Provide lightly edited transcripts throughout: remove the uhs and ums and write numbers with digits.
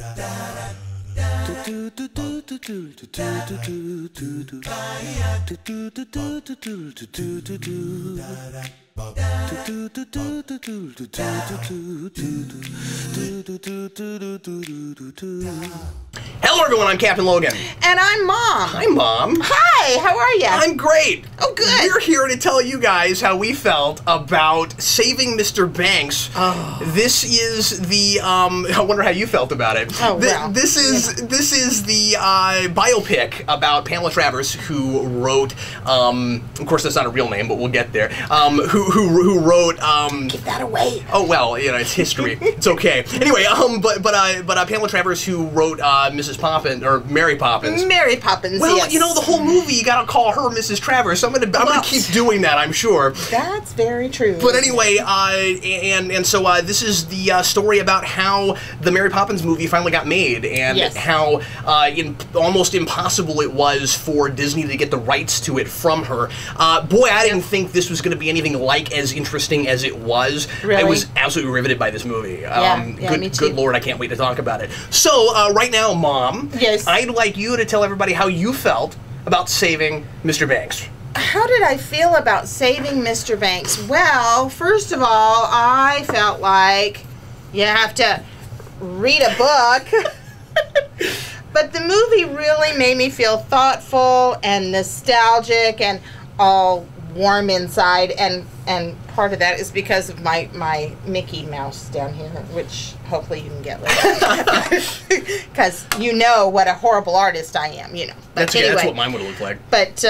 Hello everyone, I'm Captain Logan. And I'm Mom. Hi Mom. Hi, how are you? I'm great. Oh good. We're here to tell you guys how we felt about saving Mr. Banks. Oh. This is the, I wonder how you felt about it. Oh, well. This is the biopic about Pamela Travers, who wrote, of course that's not a real name, but we'll get there, who wrote, Give that away. Oh well, you know, it's history. It's okay. Anyway, but Pamela Travers, who wrote Mrs. Poppins, or Mary Poppins. Mary Poppins. Well, yes. you know, the whole movie you gotta call her Mrs. Travers. So I'm gonna keep doing that, I'm sure. That's very true. But anyway, so this is the story about how the Mary Poppins movie finally got made, and yes. how almost impossible it was for Disney to get the rights to it from her. Boy, I didn't think this was going to be anything like as interesting as it was. Really? I was absolutely riveted by this movie. Me too. Good Lord, I can't wait to talk about it. So, right now, Mom, yes. I'd like you to tell everybody how you felt about saving Mr. Banks. How did I feel about saving Mr. Banks? Well, first of all, I felt like you have to read a book. But the movie really made me feel thoughtful and nostalgic and all warm inside, and part of that is because of my Mickey Mouse down here, which hopefully you can get later. Because you know what a horrible artist I am, you know. But anyway, that's what mine would have looked like. But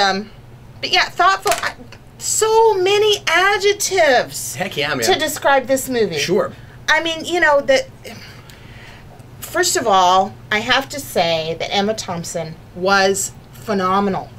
yeah, thoughtful. So many adjectives. Heck yeah, man. To describe this movie. Sure. I mean, you know, first of all, I have to say that Emma Thompson was phenomenal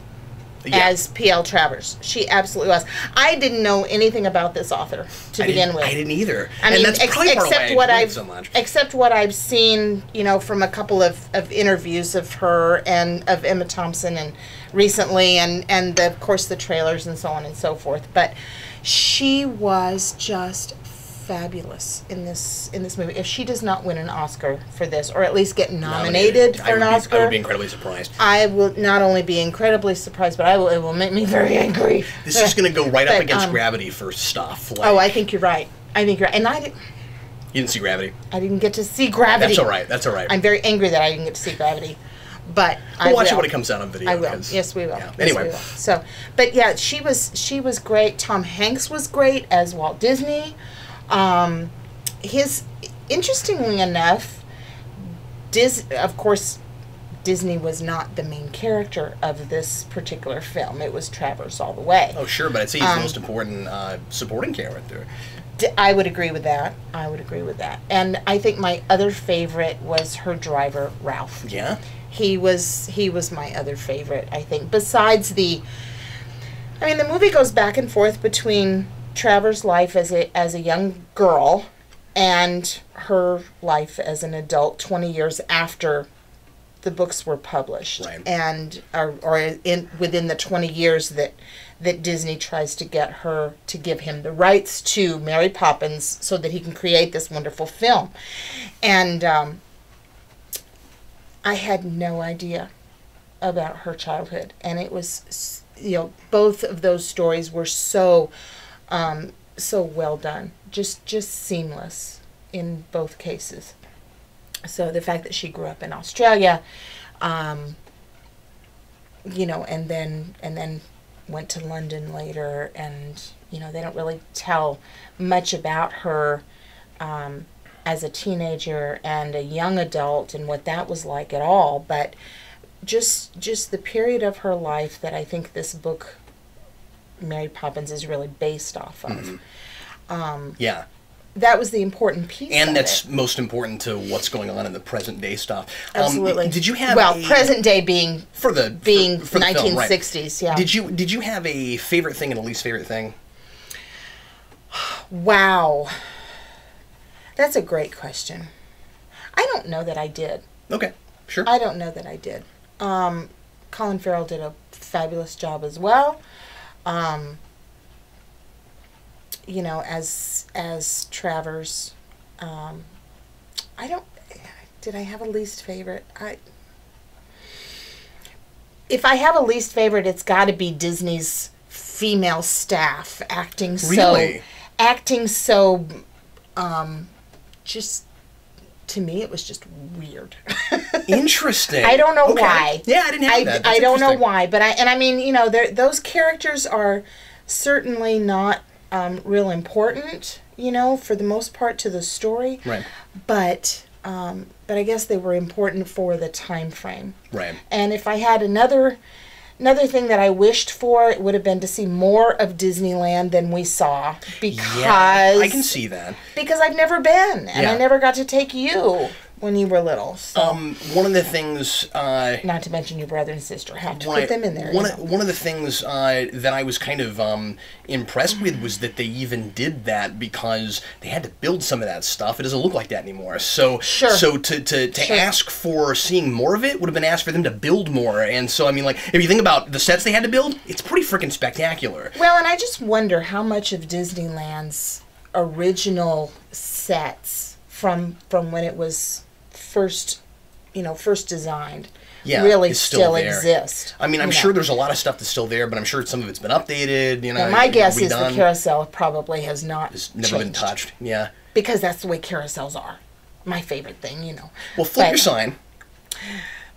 as P.L. Travers. She absolutely was. I didn't know anything about this author to begin with. I didn't either. I mean, that's probably part of why I enjoyed it so much. Except what I've seen, you know, from a couple of interviews of her and of Emma Thompson and recently, and of course the trailers and so on and so forth. But she was just fabulous in this movie. If she does not win an Oscar for this, or at least get nominated for an Oscar, I would be incredibly surprised. I will not only be incredibly surprised, but it will make me very angry. This is going to go right up against Gravity for stuff. Like, oh, I think you're right. And you didn't see Gravity. I didn't get to see Gravity. That's all right. That's all right. I'm very angry that I didn't get to see Gravity. But we'll watch it when it comes out on video. I will. Yes, we will. Yeah. Yes, Anyway. we will. So, but yeah, she was great. Tom Hanks was great as Walt Disney. Interestingly enough, of course, Disney was not the main character of this particular film. It was Travers all the way. Oh, sure, but I'd say he's the most important supporting character. I would agree with that. And I think my other favorite was her driver, Ralph. Yeah? He was my other favorite, I think. Besides the movie goes back and forth between Travers' life as a young girl and her life as an adult 20 years after the books were published. Right. And within the 20 years that Disney tries to get her to give him the rights to Mary Poppins so that he can create this wonderful film. And I had no idea about her childhood, and it was, you know, both of those stories were so well done, just seamless in both cases. So the fact that she grew up in Australia, you know, and then went to London later, and you know, they don't really tell much about her as a teenager and a young adult and what that was like at all, but just the period of her life that I think this book Mary Poppins is really based off of. Yeah. That was the important piece. And of that's it. most important to what's going on in the present day stuff. Absolutely. Did you have present day being for the 1960s? Film, right. Yeah. Did you have a favorite thing and a least favorite thing? Wow, that's a great question. I don't know that I did. Okay, sure. I don't know that I did. Colin Farrell did a fabulous job as well. You know, as Travers, I Did I have a least favorite? If I have a least favorite, it's got to be Disney's female staff acting so just, to me, it was just weird. Interesting. I don't know why. Yeah, I didn't have that. That's I don't know why, but I mean, you know, those characters are certainly not real important, you know, for the most part to the story. Right. But I guess they were important for the time frame. Right. And if I had another thing that I wished for, it would have been to see more of Disneyland than we saw. Because yeah, I can see that. Because I've never been, and I never got to take you when you were little. So. One of the things... not to mention your brother and sister. Have to put them in there. One of the things that I was kind of impressed with was that they even did that because they had to build some of that stuff. It doesn't look like that anymore. So to ask for seeing more of it would have been asked for them to build more. And so, I mean, like, if you think about the sets they had to build, it's pretty freaking spectacular. Well, and I just wonder how much of Disneyland's original sets from when it was first designed really still exist. I mean, I'm sure there's a lot of stuff that's still there, but I'm sure some of it's been updated. You know, my guess is the carousel probably has not never been touched. Yeah, because that's the way carousels are. My favorite thing, you know. Well, flip your sign.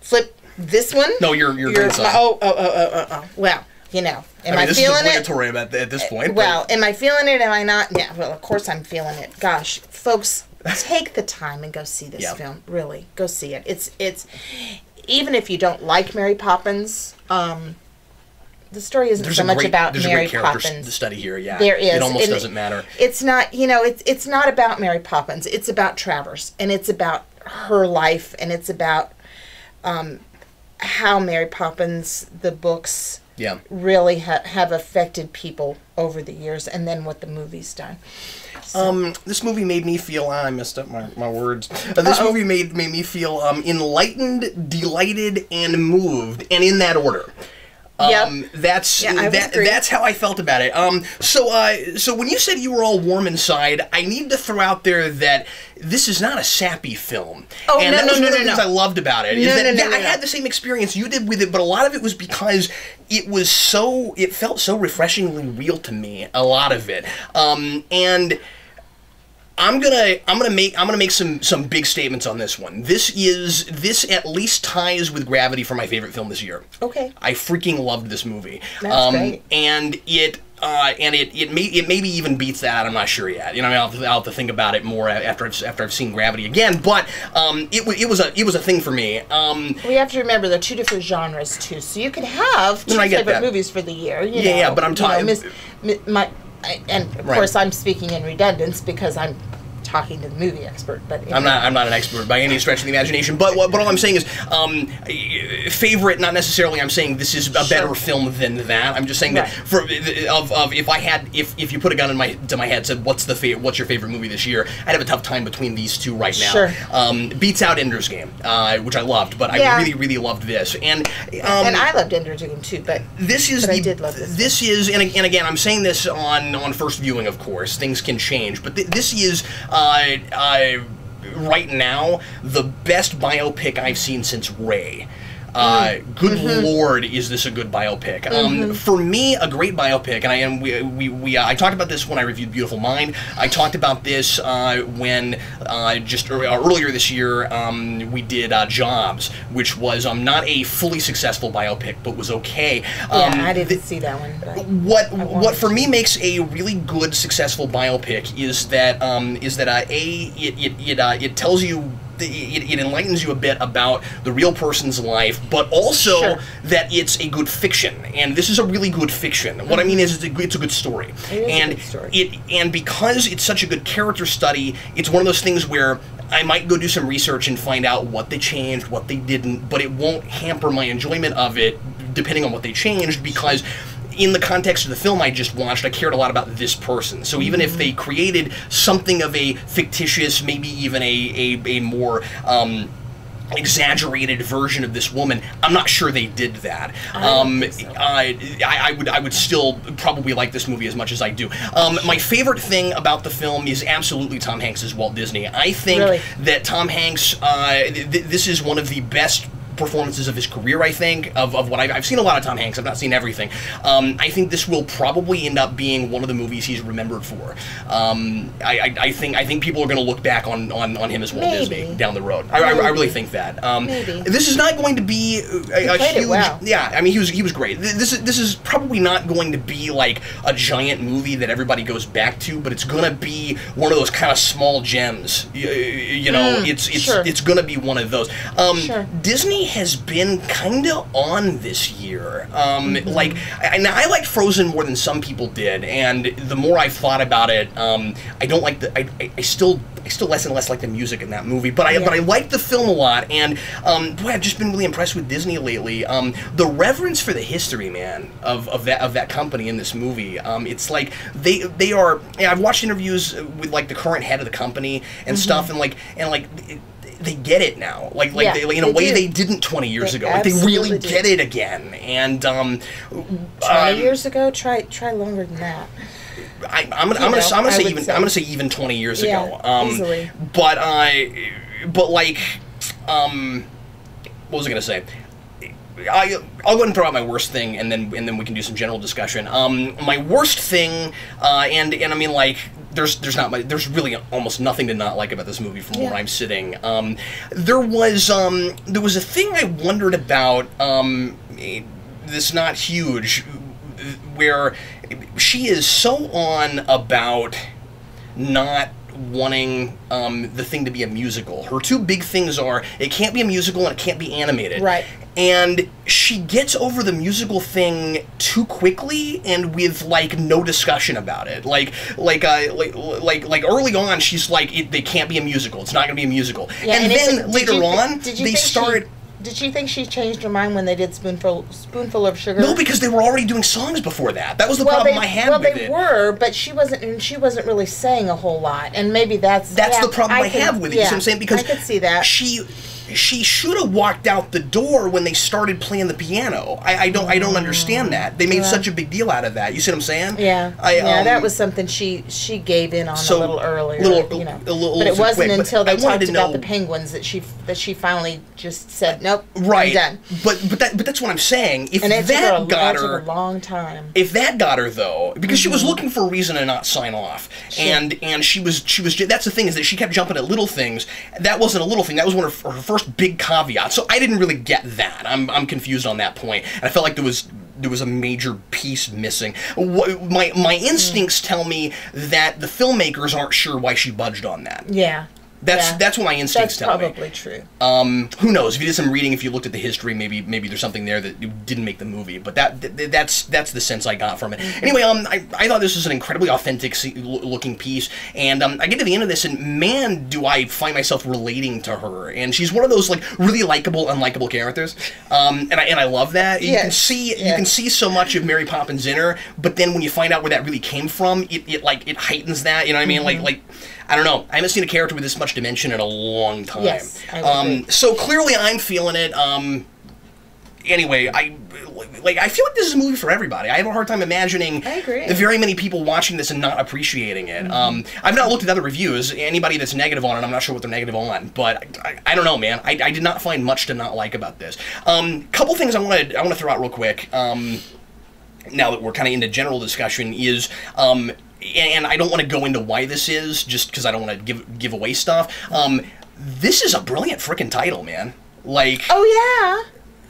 Flip this one. No, your green sign. Oh. Well, you know, am I feeling it? This is obligatory at this point. Well, am I feeling it? Am I not? Yeah. Well, of course I'm feeling it. Gosh, folks. Take the time and go see this film. Really, go see it. It's even if you don't like Mary Poppins, the story isn't so much about Mary Poppins. There's a great character study here. Yeah, there is. It almost doesn't matter. It's not. You know, it's not about Mary Poppins. It's about Travers, and it's about her life, and it's about how Mary Poppins, the books, really have affected people over the years, and then what the movie's done. This movie made me feel... I messed up my words. This movie made me feel enlightened, delighted, and moved, and in that order. That's how I felt about it. So when you said you were all warm inside, I need to throw out there that this is not a sappy film. Oh, and that was one of the things I no. loved about it. I had the same experience you did with it, but a lot of it was because it felt so refreshingly real to me. A lot of it, and I'm gonna make some big statements on this one. This at least ties with Gravity for my favorite film this year. Okay. I freaking loved this movie. That's great. And it maybe even beats that. I'm not sure yet. You know, I'll have to think about it more after I've seen Gravity again. But it was a thing for me. We have to remember they're two different genres too, so you could have two favorite movies for the year. Yeah, but I'm talking. And of course, I'm speaking in redundance because I'm talking to the movie expert. But I'm not an expert by any stretch of the imagination. But all I'm saying is, favorite. Not necessarily. I'm saying this is a better film than that. I'm just saying that if you put a gun to my head, said what's your favorite movie this year, I'd have a tough time between these two right now. Sure. Beats out Ender's Game, which I loved, but I really loved this. And I loved Ender's Game too. But I did love this. This is and again I'm saying this on first viewing. Of course, things can change, but this is. Right now, the best biopic I've seen since Ray. Good Lord, is this a good biopic? For me, a great biopic, and I talked about this when I reviewed Beautiful Mind. I talked about this when just earlier this year we did Jobs, which was not a fully successful biopic, but was okay. I didn't see that one. What for me makes a really good, successful biopic is that it tells you. It enlightens you a bit about the real person's life, but also that it's a good fiction, and this is a really good fiction. What I mean is, it's a good story, and because it's such a good character study, it's one of those things where I might go do some research and find out what they changed, what they didn't, but it won't hamper my enjoyment of it, depending on what they changed, because in the context of the film I just watched, I cared a lot about this person. So even if they created something of a fictitious, maybe even a more exaggerated version of this woman. I'm not sure they did that. I would still probably like this movie as much as I do. My favorite thing about the film is absolutely Tom Hanks' Walt Disney. I think that Tom Hanks, this is one of the best performances of his career, I think, of what I've seen a lot of Tom Hanks. I've not seen everything. I think this will probably end up being one of the movies he's remembered for. I think people are going to look back on him as Walt Disney down the road. I really think that. This is not going to be a huge. Yeah, I mean, he was great. This is probably not going to be like a giant movie that everybody goes back to, but it's going to be one of those kind of small gems. You know, it's going to be one of those. Disney has been kind of on this year. Like, I liked Frozen more than some people did, and the more I've thought about it, I don't like the. I still less and less like the music in that movie, but I like the film a lot, and boy, I've just been really impressed with Disney lately. The reverence for the history, man, of that company in this movie. It's like they are. I've watched interviews with like the current head of the company and stuff, and they get it now, like they, in a way they didn't 20 years ago. Like, they really get it again, and 20 years ago. Try longer than that. I'm gonna say even 20 years ago. Easily. But like, what was I gonna say? I'll go ahead and throw out my worst thing, and then we can do some general discussion. My worst thing, and I mean, like, there's really almost nothing to not like about this movie from where I'm sitting. There was a thing I wondered about. This not huge, where she is so on about not wanting the thing to be a musical. Her two big things are it can't be a musical and it can't be animated. Right. And she gets over the musical thing too quickly and with like no discussion about it. Like early on, she's like, they can't be a musical. It's not going to be a musical. Yeah, and then later on, they start. Did you think she changed her mind when they did Spoonful of Sugar? No, because they were already doing songs before that. That was the problem I had with it. Well, they were, but she wasn't really saying a whole lot, and maybe that's the problem I have with it. You see what I'm saying? Because I could see that. She should have walked out the door when they started playing the piano. I don't understand that. They made such a big deal out of that. You see what I'm saying? Yeah. That was something she gave in on a little earlier. But it wasn't until they talked about the penguins that she finally just said, nope, right. I'm done. But that's what I'm saying. If that got her, took a long time. If that got her though, because she was looking for a reason to not sign off, and she was that's the thing, is that she kept jumping at little things. That wasn't a little thing. That was one of her first big caveat. So I didn't really get that. I'm confused on that point. And I felt like there was a major piece missing. My instincts tell me that the filmmakers aren't sure why she budged on that. Yeah. That's what my instincts tell me. That's probably true. Who knows? If you did some reading, if you looked at the history, maybe there's something there that didn't make the movie. But that's the sense I got from it. Anyway, I thought this was an incredibly authentic looking piece, and I get to the end of this, and man, do I find myself relating to her. And she's one of those like really likable, unlikable characters, and I love that. You can see so much of Mary Poppins in her, but then when you find out where that really came from, it heightens that. You know what I mean? Like. I don't know. I haven't seen a character with this much dimension in a long time. Yes, I agree. So clearly I'm feeling it. Anyway, I feel like this is a movie for everybody. I have a hard time imagining very many people watching this and not appreciating it. I've not looked at other reviews. Anybody that's negative on it, I'm not sure what they're negative on. But I don't know, man. I did not find much to not like about this. Couple things I want to throw out real quick. Now that we're kind of into general discussion is. And I don't want to go into why this is, just because I don't want to give away stuff. This is a brilliant freaking title, man. Like,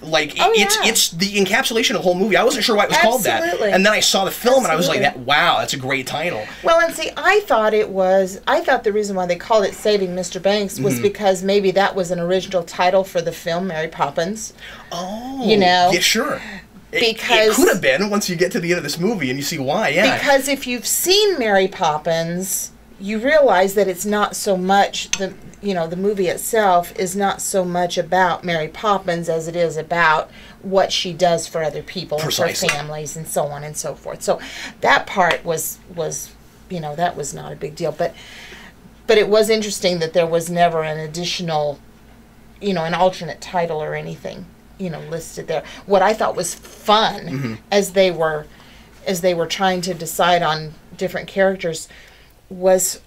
it's the encapsulation of the whole movie. I wasn't sure why it was called that, and then I saw the film and I was like, wow, that's a great title. Well, and see, I thought the reason why they called it Saving Mr. Banks was because maybe that was an original title for the film Mary Poppins. Oh, yeah, sure. Because it could have been once you get to the end of this movie and you see why, Because if you've seen Mary Poppins, you realize that it's not so much the movie itself is not so much about Mary Poppins as it is about what she does for other people and for families and so on and so forth. So that part was that was not a big deal, but it was interesting that there was never an additional an alternate title or anything, listed there. What I thought was fun as they were trying to decide on different characters was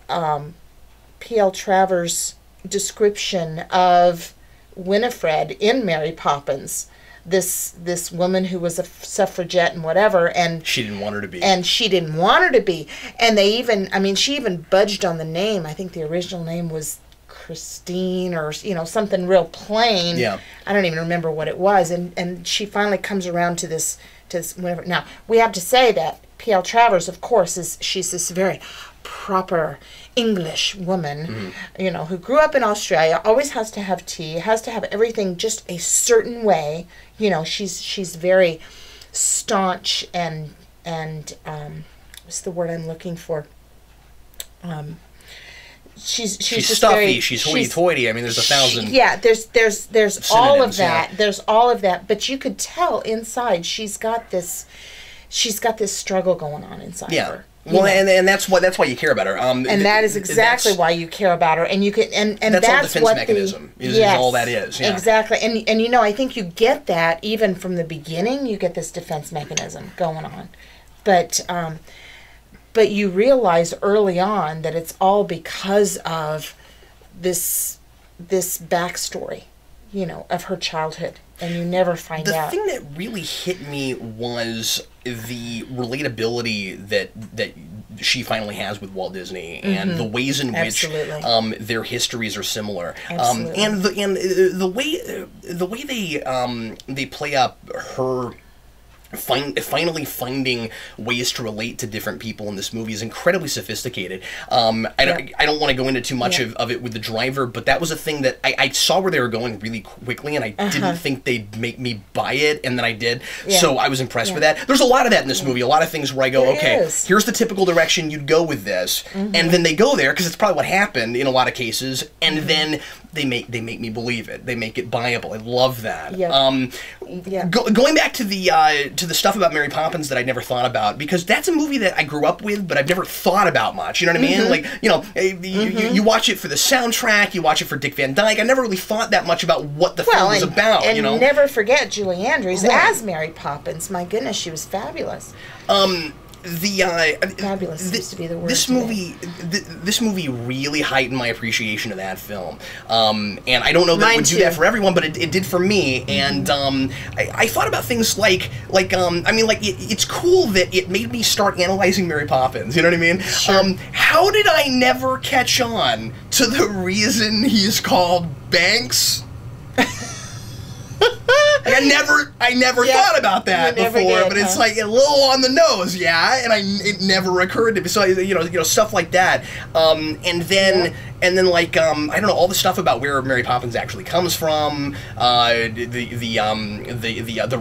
P.L. Travers' description of Winifred in Mary Poppins. This woman who was a suffragette and whatever, and she didn't want her to be. And she didn't want her to be. And they even, she even budged on the name. I think the original name was Christine or, something real plain. Yeah. I don't even remember what it was. And she finally comes around to this whatever. Now, we have to say that P.L. Travers, of course, she's this very proper English woman, who grew up in Australia, always has to have tea, has to have everything just a certain way. She's very staunch and what's the word I'm looking for? She's stuffy. She's hoity-toity. I mean, there's a thousand. Yeah, there's all of that. Yeah. There's all of that, but you could tell inside she's got this struggle going on inside her. Well, and that's why you care about her. And that is exactly why you care about her, and you can and that's all defense mechanism is all that is. Yeah. Exactly, and I think you get that even from the beginning. You get this defense mechanism going on, but you realize early on that it's all because of this backstory, of her childhood, and you never find out. The thing that really hit me was the relatability that she finally has with Walt Disney, and the ways in which their histories are similar, and the way they play up her finally finding ways to relate to different people in this movie is incredibly sophisticated. I don't want to go into too much of it with the driver, but that was a thing that I saw where they were going really quickly, and I didn't think they'd make me buy it, and then I did. So I was impressed with that. There's a lot of that in this movie, a lot of things where I go, here's the typical direction you'd go with this, and then they go there, because it's probably what happened in a lot of cases, and then they make me believe it. They make it buyable. I love that. Going back to the stuff about Mary Poppins that I never thought about, because that's a movie that I grew up with, but I've never thought about much. You know what I mean? Like, you watch it for the soundtrack, you watch it for Dick Van Dyke. I never really thought that much about what the film was about. And never forget Julie Andrews as Mary Poppins. My goodness, she was fabulous. Fabulous seems to be the word. This movie really heightened my appreciation of that film, and I don't know that it would do that for everyone, but it did for me. And I thought about things like it's cool that it made me start analyzing Mary Poppins. You know what I mean? Sure. How did I never catch on to the reason he's called Banks? Like I never thought about that before, but it's like a little on the nose, and it never occurred to me. So stuff like that, and then like I don't know, all the stuff about where Mary Poppins actually comes from, the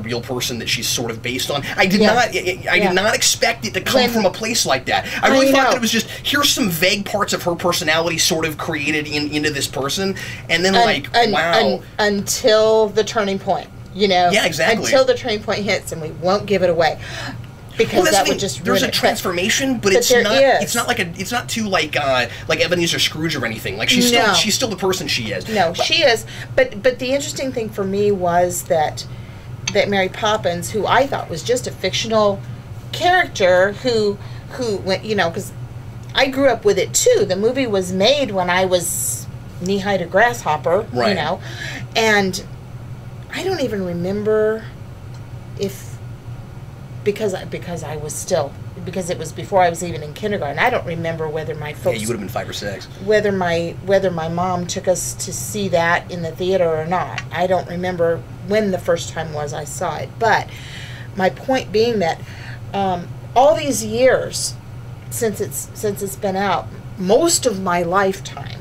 real person that she's sort of based on. I did not expect it to come from a place like that. I really thought that it was just, here's some vague parts of her personality sort of created into this person, and then wow, until the turning point. Yeah, exactly. Until the turning point hits, and we won't give it away, because that would just ruin there's a transformation, but it's not. It's not like it's not too like Ebenezer Scrooge or anything. Like she's still the person she is. No, she is. But the interesting thing for me was that Mary Poppins, who I thought was just a fictional character, who went, because I grew up with it too. The movie was made when I was knee-high to grasshopper, right. And I don't even remember because it was before I was even in kindergarten. I don't remember whether my folks... Yeah, you would have been 5 or 6. Whether my mom took us to see that in the theater or not. I don't remember when the first time was I saw it. But my point being that all these years since it's been out, most of my lifetime,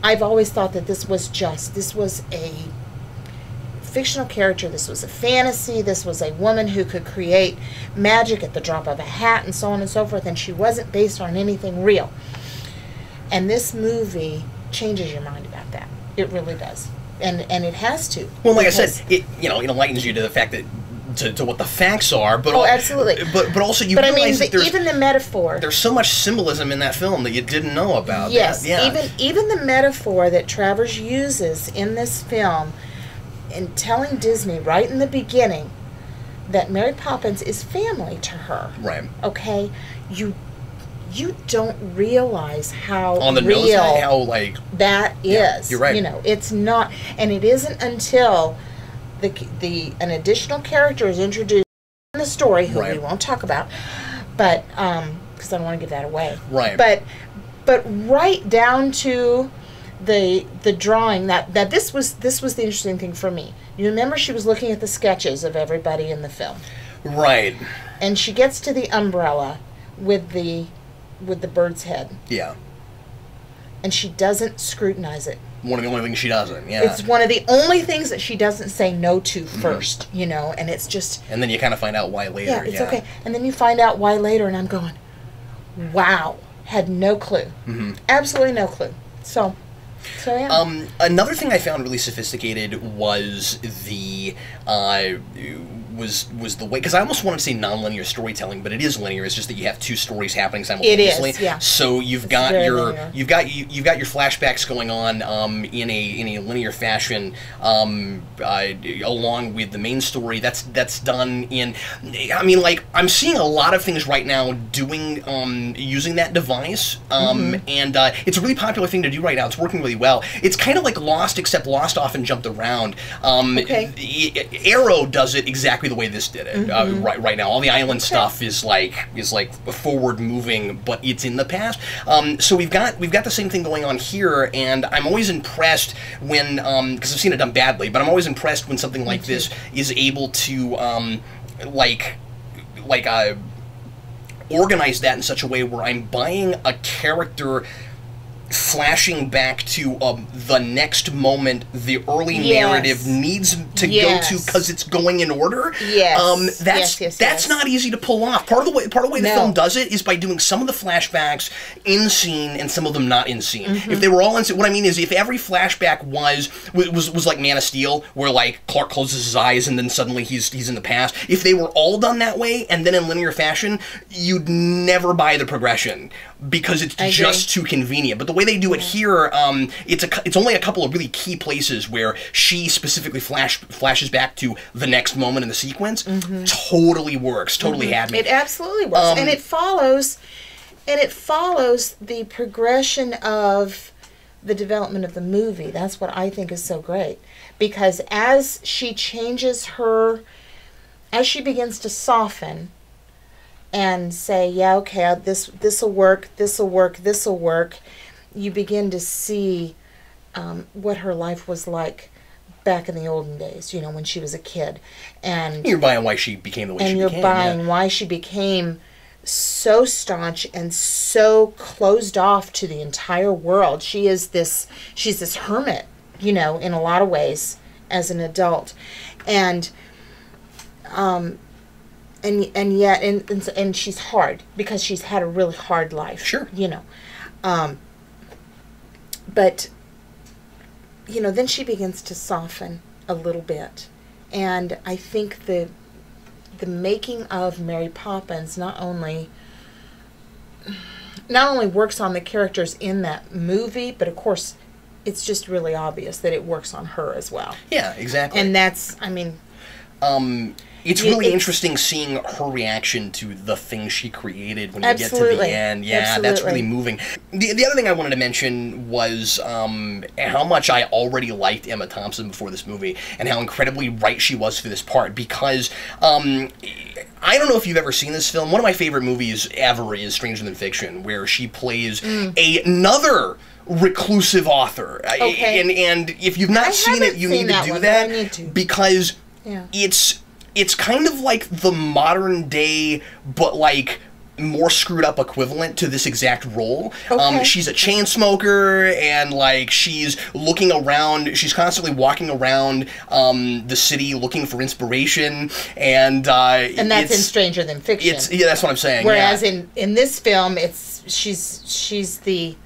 I've always thought that this was a fictional character, this was a fantasy, this was a woman who could create magic at the drop of a hat and so on and so forth, and she wasn't based on anything real. And this movie changes your mind about that. It really does. And it has to. Well, like I said, it enlightens you to the fact that to what the facts are. But absolutely. But also you but realize that even the metaphor. There's so much symbolism in that film that you didn't know about. Yes, even the metaphor that Travers uses in this film, in telling Disney right in the beginning that Mary Poppins is family to her. Right. Okay, you don't realize how on the real nose, how like that is. You're right. You know, it's not, and it isn't until an additional character is introduced in the story, who we won't talk about, but because I don't want to give that away. Right. But right down to the drawing that this was the interesting thing for me. You remember she was looking at the sketches of everybody in the film. Right. And she gets to the umbrella with the bird's head. Yeah. And she doesn't scrutinize it. One of the only things she doesn't, yeah. It's one of the only things that she doesn't say no to first, you know, and it's just... And then you kind of find out why later, yeah. It's okay. And then you find out why later, and I'm going, wow, had no clue. Mm-hmm. Absolutely no clue. So yeah. Another thing I found really sophisticated was the was the way, because I almost wanted to say nonlinear storytelling, but it is linear. It's just that you have two stories happening simultaneously. It is, yeah. So you've got your flashbacks going on in a linear fashion along with the main story. That's done in. I mean, like, I'm seeing a lot of things right now doing using that device, and it's a really popular thing to do right now. It's working really well. It's kind of like Lost, except Lost often jumped around. Arrow does it exactly the way this did it. Right now, all the island stuff is like forward moving, but it's in the past. So we've got the same thing going on here, and I'm always impressed when because I've seen it done badly, but I'm always impressed when something like this is able to organize that in such a way where I'm buying a character flashing back to the next moment the early narrative needs to go to, because it's going in order. That's not easy to pull off. Part of the way the film does it is by doing some of the flashbacks in scene and some of them not in scene. If they were all in scene, what I mean is if every flashback was like Man of Steel, where like Clark closes his eyes and then suddenly he's in the past. If they were all done that way and then in linear fashion, you'd never buy the progression because it's just too convenient. But the way they do it here, it's only a couple of really key places where she specifically flashes back to the next moment in the sequence. Totally works. Totally had me. It absolutely works, and it follows the progression of the development of the movie. That's what I think is so great, because as she changes as she begins to soften and say, yeah, okay, this'll work, you begin to see what her life was like back in the olden days, you know, when she was a kid. And you're buying why she became the way she became. And you're buying why she became so staunch and so closed off to the entire world. She's this hermit, you know, in a lot of ways as an adult. And yet she's hard because she's had a really hard life. Sure. You know. But, you know, then she begins to soften a little bit. And I think the making of Mary Poppins not only works on the characters in that movie, but of course it's just really obvious that it works on her as well. Yeah, exactly. And that's, I mean... It's really interesting seeing her reaction to the thing she created when you get to the end. Yeah, that's really moving. The other thing I wanted to mention was how much I already liked Emma Thompson before this movie, and how incredibly right she was for this part, because I don't know if you've ever seen this film. One of my favorite movies ever is Stranger Than Fiction, where she plays another reclusive author. And if you've not seen it, you need to do that, because it's kind of like the modern day, but like more screwed up equivalent to this exact role. She's a chain smoker, and like she's looking around. She's constantly walking around the city looking for inspiration, and that's in Stranger Than Fiction. That's what I'm saying. Whereas in this film, she's the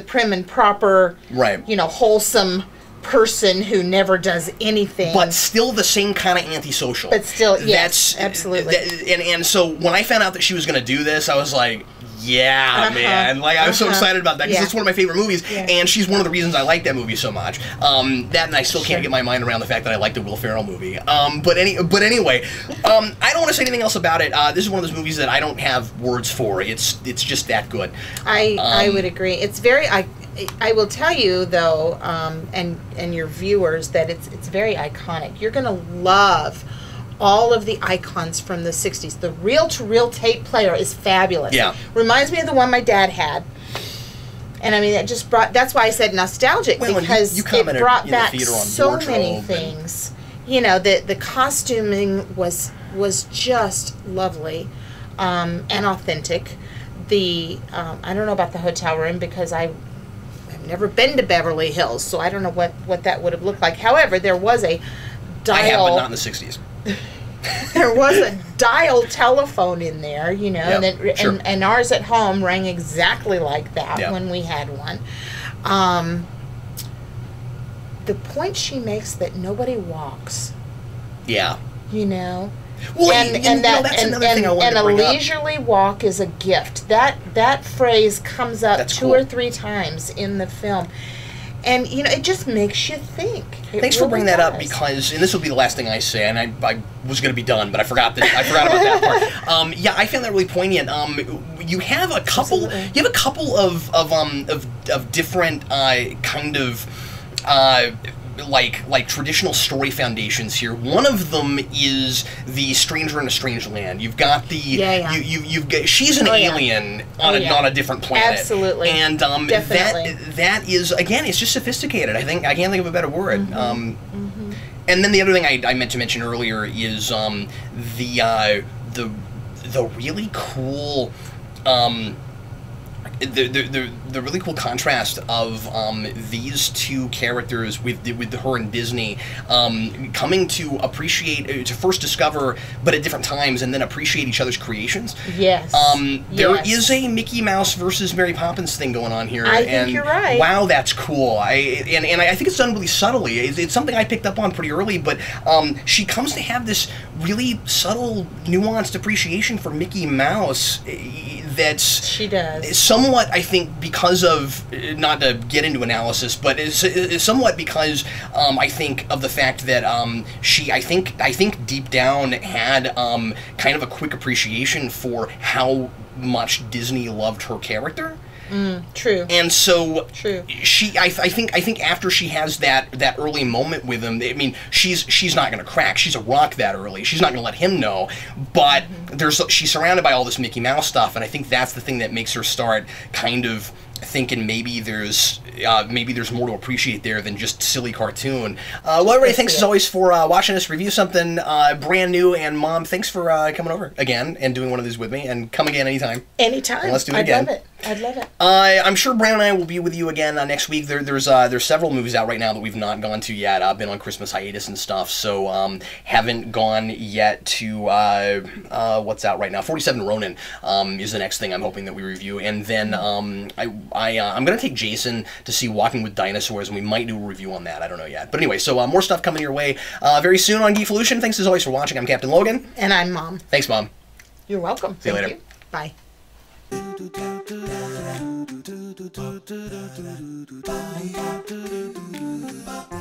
prim and proper, right? You know, wholesome person who never does anything. But still the same kind of antisocial. But still, yes, absolutely. And so when I found out that she was going to do this, I was like, yeah, man. Like, I was so excited about that because it's one of my favorite movies, and she's one of the reasons I like that movie so much. That, and I still can't get my mind around the fact that I like the Will Ferrell movie. But anyway, I don't want to say anything else about it. This is one of those movies that I don't have words for. It's just that good. I would agree. It's very. I will tell you though, and your viewers, that it's very iconic. You're gonna love all of the icons from the 60s. The reel-to-reel tape player is fabulous. Yeah. Reminds me of the one my dad had. And I mean, it just brought, that's why I said nostalgic, because it brought back so many things. You know, the costuming was just lovely and authentic. I don't know about the hotel room because I've never been to Beverly Hills, so I don't know what that would have looked like. However, there was a dial. I have, but not in the 60s. There was a dial telephone in there, you know, and ours at home rang exactly like that when we had one. The point she makes that nobody walks. Yeah. You know? Well, that's another thing I wanted to bring up. And a leisurely walk is a gift. That phrase comes up two or three times in the film. And, you know, it just makes you think. Thanks for bringing that up, because, and this will be the last thing I say, and I was going to be done, but I forgot about that part. Yeah, I found that really poignant. You have a couple. Absolutely. You have a couple of different kind of. Like traditional story foundations here. One of them is the Stranger in a Strange Land. You've got the you've got, she's an alien on a different planet. Absolutely. And that is, again, it's just sophisticated. I can't think of a better word. And then the other thing I meant to mention earlier is the really cool the really cool contrast of these two characters with her and Disney coming to appreciate, to first discover, but at different times, and then appreciate each other's creations. Yes. There is a Mickey Mouse versus Mary Poppins thing going on here. I think you're right. Wow, that's cool. And I think it's done really subtly. It's something I picked up on pretty early, but she comes to have this really subtle, nuanced appreciation for Mickey Mouse. She does. Somewhat, I think, because of, not to get into analysis, but is somewhat because I think of the fact that she, I think deep down had kind of a quick appreciation for how much Disney loved her character. True. And so she, I think after she has that early moment with him, I mean, she's not going to crack. She's a rock that early. She's not going to let him know. But she's surrounded by all this Mickey Mouse stuff, and I think that's the thing that makes her start kind of thinking maybe there's more to appreciate there than just silly cartoon. Well, everybody, thanks as always for watching us review something brand new. And Mom, thanks for coming over again and doing one of these with me. And come again anytime. Anytime. And let's do it again. I'd love it. I'm sure Brandon and I will be with you again next week. There's several movies out right now that we've not gone to yet. I've been on Christmas hiatus and stuff, so haven't gone yet to what's out right now. 47 Ronin is the next thing I'm hoping that we review, and then I'm gonna take Jason to see Walking with Dinosaurs, and we might do a review on that. I don't know yet, but anyway, so more stuff coming your way very soon on Geekvolution. Thanks as always for watching. I'm Captain Logan, and I'm Mom. Thanks, Mom. You're welcome. See you later. Bye. Bye.